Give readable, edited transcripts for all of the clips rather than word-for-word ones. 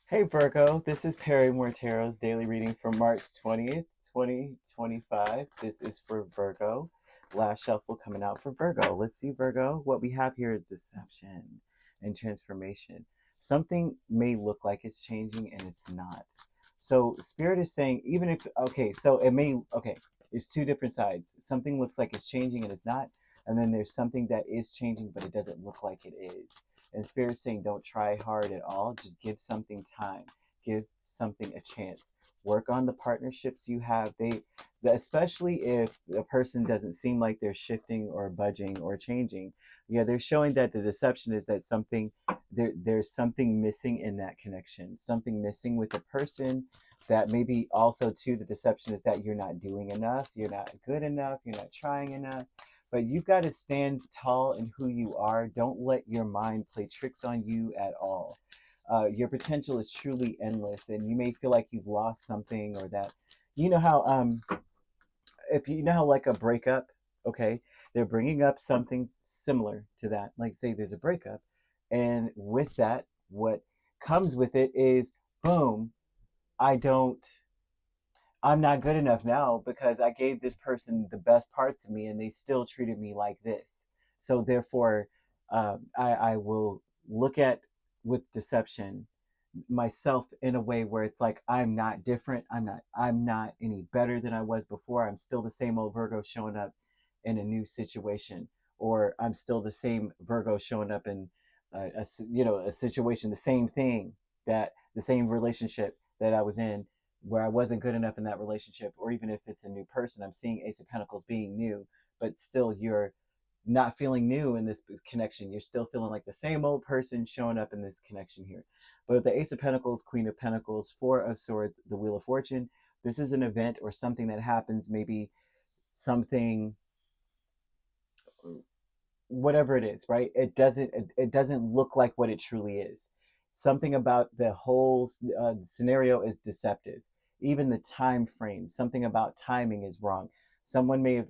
Hey Virgo, this is Perrymore Tarot's daily reading for March 20th, 2025. This is for Virgo. Last shuffle coming out for Virgo. Let's see, Virgo. What we have here is deception and transformation. Something may look like it's changing and it's not. So, Spirit is saying, even if, okay, so it may, okay, it's two different sides. Something looks like it's changing and it's not. And then there's something that is changing, but it doesn't look like it is. And Spirit's saying, don't try hard at all. Just give something time. Give something a chance. Work on the partnerships you have. Especially if a person doesn't seem like they're shifting or budging or changing. Yeah, they're showing that the deception is that there's something missing in that connection. Something missing with the person. That maybe also too the deception is that you're not doing enough. You're not good enough. You're not trying enough, but you've got to stand tall in who you are. Don't let your mind play tricks on you at all. Your potential is truly endless, and you may feel like you've lost something or that. You know how if you know how like a breakup, okay, they're bringing up something similar to that. Like say there's a breakup, and with that, what comes with it is boom. I don't I'm not good enough now because I gave this person the best parts of me and they still treated me like this. So therefore, I will look at with deception myself in a way where it's like I'm not different. I'm not any better than I was before. I'm still the same old Virgo showing up in a new situation, or I'm still the same Virgo showing up in a situation, the same thing, that the same relationship that I was in where I wasn't good enough in that relationship, or even if it's a new person. I'm seeing Ace of Pentacles being new, but still you're not feeling new in this connection. You're still feeling like the same old person showing up in this connection here. But with the Ace of Pentacles, Queen of Pentacles, Four of Swords, the Wheel of Fortune, this is an event or something that happens, maybe something, whatever it is, right? It doesn't look like what it truly is. Something about the whole scenario is deceptive. Even the time frame, something about timing is wrong. Someone may have,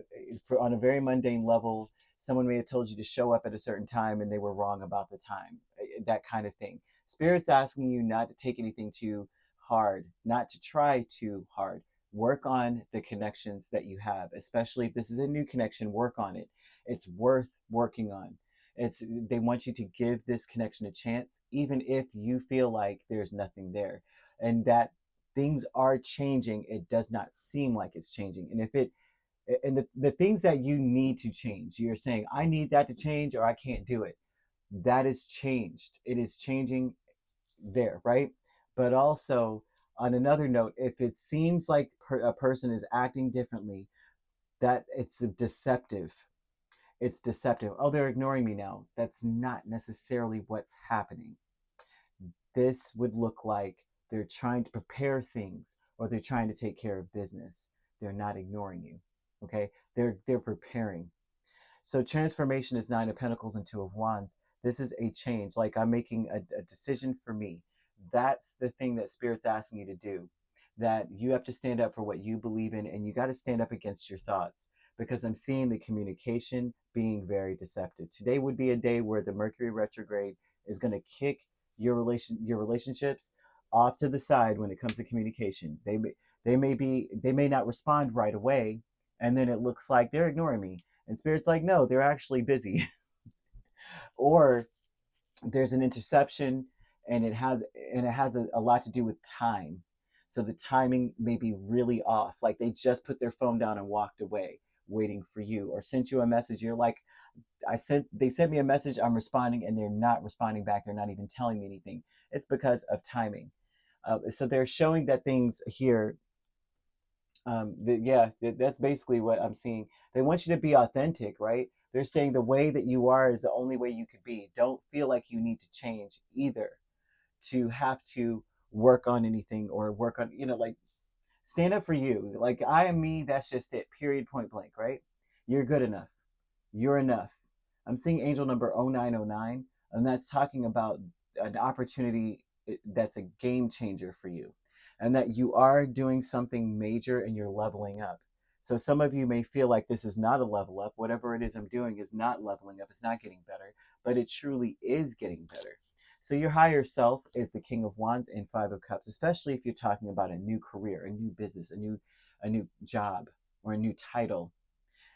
on a very mundane level, someone may have told you to show up at a certain time and they were wrong about the time. That kind of thing. Spirit's asking you not to take anything too hard, not to try too hard. Work on the connections that you have, especially if this is a new connection. Work on it. It's worth working on. They want you to give this connection a chance, even if you feel like there's nothing there, and that things are changing. It does not seem like it's changing, and if it and the things that you need to change, you're saying I need that to change or I can't do it. That is changed. It is changing there, right? But also on another note, if it seems like a person is acting differently, that it's deceptive. Oh, they're ignoring me now. That's not necessarily what's happening. This would look like they're trying to prepare things or they're trying to take care of business. They're not ignoring you. Okay? They're preparing. So transformation is Nine of Pentacles and Two of Wands. This is a change. Like I'm making a decision for me. That's the thing that Spirit's asking you to do. That you have to stand up for what you believe in, and you got to stand up against your thoughts, because I'm seeing the communication being very deceptive. Today would be a day where the Mercury retrograde is going to kick your relationships off to the side when it comes to communication. They may not respond right away, and then it looks like they're ignoring me. And Spirit's like, no, they're actually busy. Or there's an interception, and it has a lot to do with time. So the timing may be really off, like they just put their phone down and walked away waiting for you, or sent you a message. You're like, they sent me a message, I'm responding, and they're not responding back. They're not even telling me anything. It's because of timing. So they're showing that things here, yeah, that's basically what I'm seeing. They want you to be authentic, right? They're saying the way that you are is the only way you could be. Don't feel like you need to change either to have to work on anything, or work on, like, stand up for you. Like, I am me, that's just it, period, point blank, right? You're good enough. You're enough. I'm seeing angel number 0909, and that's talking about an opportunity that's a game changer for you, and that you are doing something major and you're leveling up. So some of you may feel like this is not a level up. Whatever it is I'm doing is not leveling up. It's not getting better, but it truly is getting better. So your higher self is the King of Wands and Five of Cups, especially if you're talking about a new career, a new business, a new job, or a new title.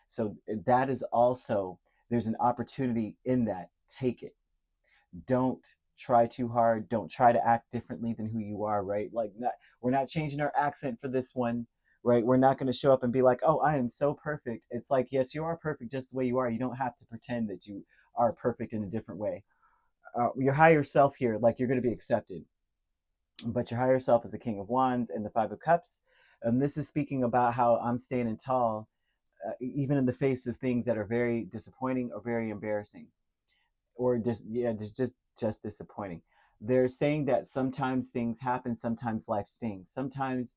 So that is also, there's an opportunity in that. Take it. Don't try too hard. Don't try to act differently than who you are, right? Like, we're not changing our accent for this one, right? We're not going to show up and be like, oh, I am so perfect. It's like, yes, you are perfect just the way you are. You don't have to pretend that you are perfect in a different way. Your higher self here, like, you're going to be accepted. But your higher self is the King of Wands and the Five of Cups. And this is speaking about how I'm standing tall, even in the face of things that are very disappointing or very embarrassing, or just disappointing. They're saying that sometimes things happen, sometimes life stings, sometimes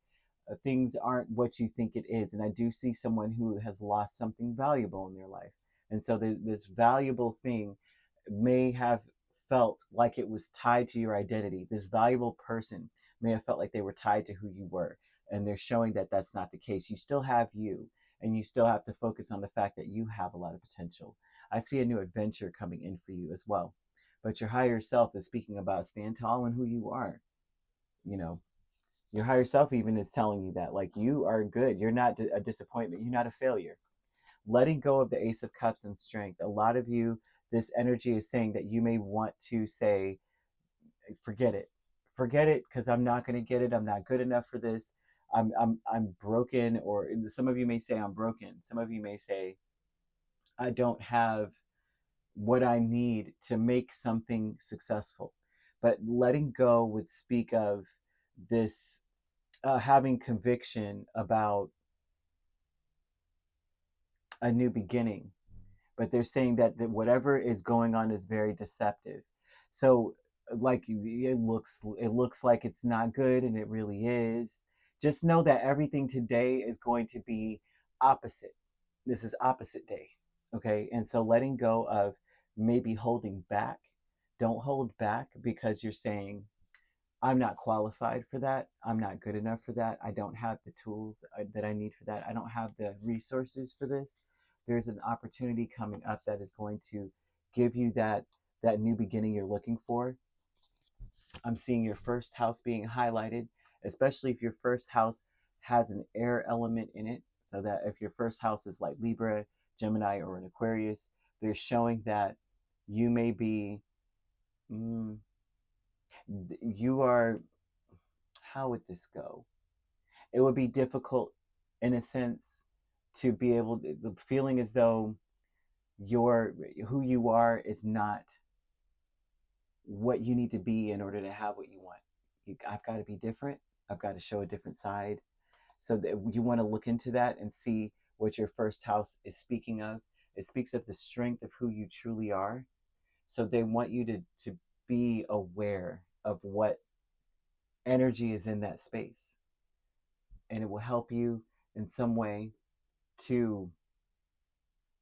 things aren't what you think it is. And I do see someone who has lost something valuable in their life, and so this valuable thing may have felt like it was tied to your identity. This valuable person may have felt like they were tied to who you were, and they're showing that that's not the case. You still have you, and you still have to focus on the fact that you have a lot of potential. I see a new adventure coming in for you as well. But your higher self is speaking about stand tall in who you are. You know, your higher self even is telling you that, like, you are good. You're not a disappointment. You're not a failure. Letting go of the Ace of Cups and strength. A lot of you, this energy is saying that you may want to say, forget it. Forget it, because I'm not going to get it. I'm not good enough for this. I'm broken. Or some of you may say I'm broken. Some of you may say I don't have what I need to make something successful. But letting go would speak of this, having conviction about a new beginning. But they're saying that whatever is going on is very deceptive. So, like, it looks like it's not good, and it really is. Just know that everything today is going to be opposite. This is opposite day. Okay. And so letting go of maybe holding back. Don't hold back because you're saying, I'm not qualified for that. I'm not good enough for that. I don't have the tools that I need for that. I don't have the resources for this. There's an opportunity coming up that is going to give you that new beginning you're looking for. I'm seeing your first house being highlighted, especially if your first house has an air element in it. So that if your first house is like Libra, Gemini, or an Aquarius, they're showing that you may be, you are, how would this go? It would be difficult in a sense to be able to, the feeling as though who you are is not what you need to be in order to have what you want. I've got to be different. I've got to show a different side. So that you want to look into that and see what your first house is speaking of. It speaks of the strength of who you truly are. So they want you to be aware of what energy is in that space. And it will help you in some way to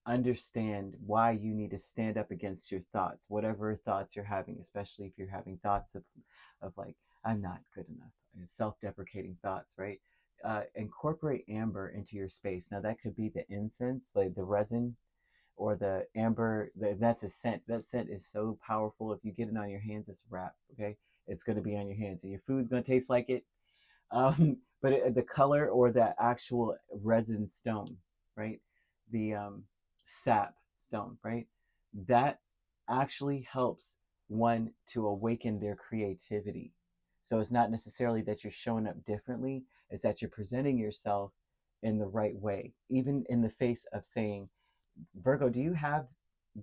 understand why you need to stand up against your thoughts, whatever thoughts you're having, especially if you're having thoughts of like, I'm not good enough, and self-deprecating thoughts, right? Incorporate amber into your space. Now that could be the incense, like the resin, or the amber. That's a scent. That scent is so powerful. If you get it on your hands, it's a wrap. Okay, it's going to be on your hands, and your food's going to taste like it. But the color or the actual resin stone, right? The sap stone, right? That actually helps one to awaken their creativity. So it's not necessarily that you're showing up differently, it's that you're presenting yourself in the right way, even in the face of saying, Virgo, do you have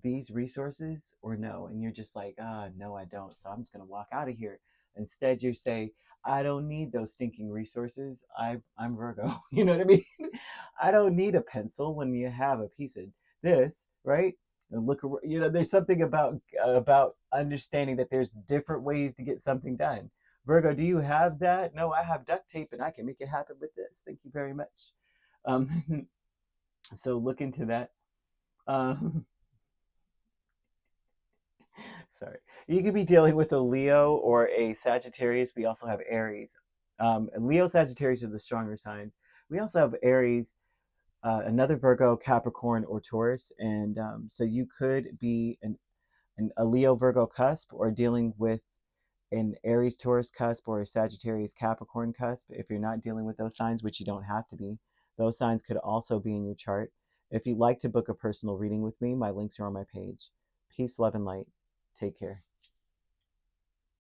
these resources or no? And you're just like, no, I don't. So I'm just going to walk out of here. Instead, you say, I don't need those stinking resources. I'm Virgo. You know what I mean? I don't need a pencil when you have a piece of this, right? And look, there's something about understanding that there's different ways to get something done. Virgo, do you have that? No, I have duct tape and I can make it happen with this. Thank you very much. So look into that. Sorry. You could be dealing with a Leo or a Sagittarius. We also have Aries. Leo, Sagittarius are the stronger signs. We also have Aries, another Virgo, Capricorn, or Taurus. And so you could be a Leo Virgo cusp, or dealing with an Aries Taurus cusp or a Sagittarius Capricorn cusp. If you're not dealing with those signs, which you don't have to be, those signs could also be in your chart. If you'd like to book a personal reading with me, my links are on my page. Peace, love, and light. Take care.